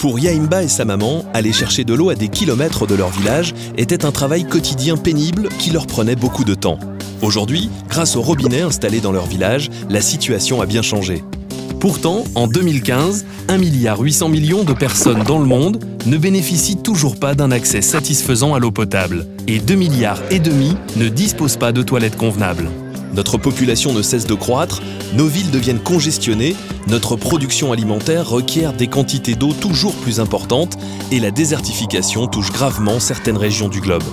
Pour Yaimba et sa maman, aller chercher de l'eau à des kilomètres de leur village était un travail quotidien pénible qui leur prenait beaucoup de temps. Aujourd'hui, grâce aux robinets installés dans leur village, la situation a bien changé. Pourtant, en 2015, 1,8 milliard de personnes dans le monde ne bénéficient toujours pas d'un accès satisfaisant à l'eau potable et 2,5 milliards ne disposent pas de toilettes convenables. Notre population ne cesse de croître, nos villes deviennent congestionnées, notre production alimentaire requiert des quantités d'eau toujours plus importantes et la désertification touche gravement certaines régions du globe.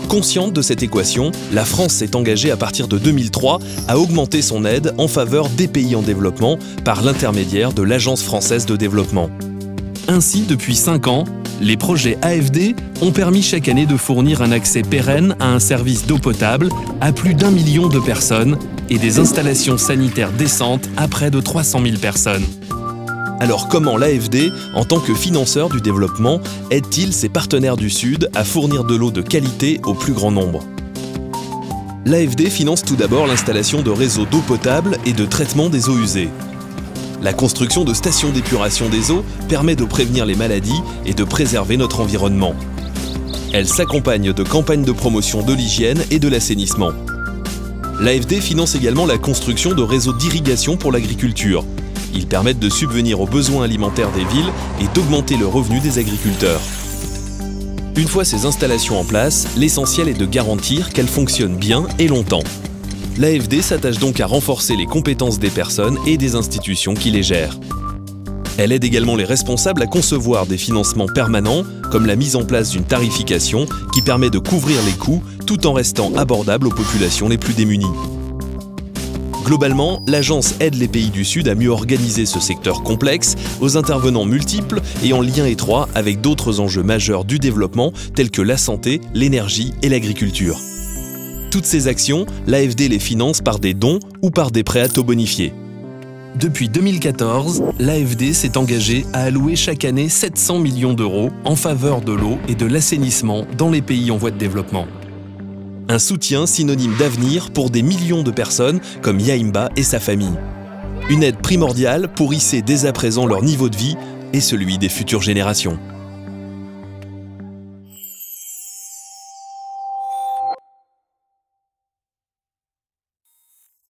Consciente de cette équation, la France s'est engagée à partir de 2003 à augmenter son aide en faveur des pays en développement par l'intermédiaire de l'Agence française de développement. Ainsi, depuis 5 ans, les projets AFD ont permis chaque année de fournir un accès pérenne à un service d'eau potable à plus d'1 million de personnes et des installations sanitaires décentes à près de 300 000 personnes. Alors comment l'AFD, en tant que financeur du développement, aide-t-il ses partenaires du Sud à fournir de l'eau de qualité au plus grand nombre? L'AFD finance tout d'abord l'installation de réseaux d'eau potable et de traitement des eaux usées. La construction de stations d'épuration des eaux permet de prévenir les maladies et de préserver notre environnement. Elle s'accompagne de campagnes de promotion de l'hygiène et de l'assainissement. L'AFD finance également la construction de réseaux d'irrigation pour l'agriculture. Ils permettent de subvenir aux besoins alimentaires des villes et d'augmenter le revenu des agriculteurs. Une fois ces installations en place, l'essentiel est de garantir qu'elles fonctionnent bien et longtemps. L'AFD s'attache donc à renforcer les compétences des personnes et des institutions qui les gèrent. Elle aide également les responsables à concevoir des financements permanents, comme la mise en place d'une tarification qui permet de couvrir les coûts tout en restant abordable aux populations les plus démunies. Globalement, l'agence aide les pays du Sud à mieux organiser ce secteur complexe, aux intervenants multiples et en lien étroit avec d'autres enjeux majeurs du développement tels que la santé, l'énergie et l'agriculture. Toutes ces actions, l'AFD les finance par des dons ou par des prêts à taux bonifiés. Depuis 2014, l'AFD s'est engagée à allouer chaque année 700 millions d'euros en faveur de l'eau et de l'assainissement dans les pays en voie de développement. Un soutien synonyme d'avenir pour des millions de personnes comme Yaimba et sa famille. Une aide primordiale pour hisser dès à présent leur niveau de vie et celui des futures générations.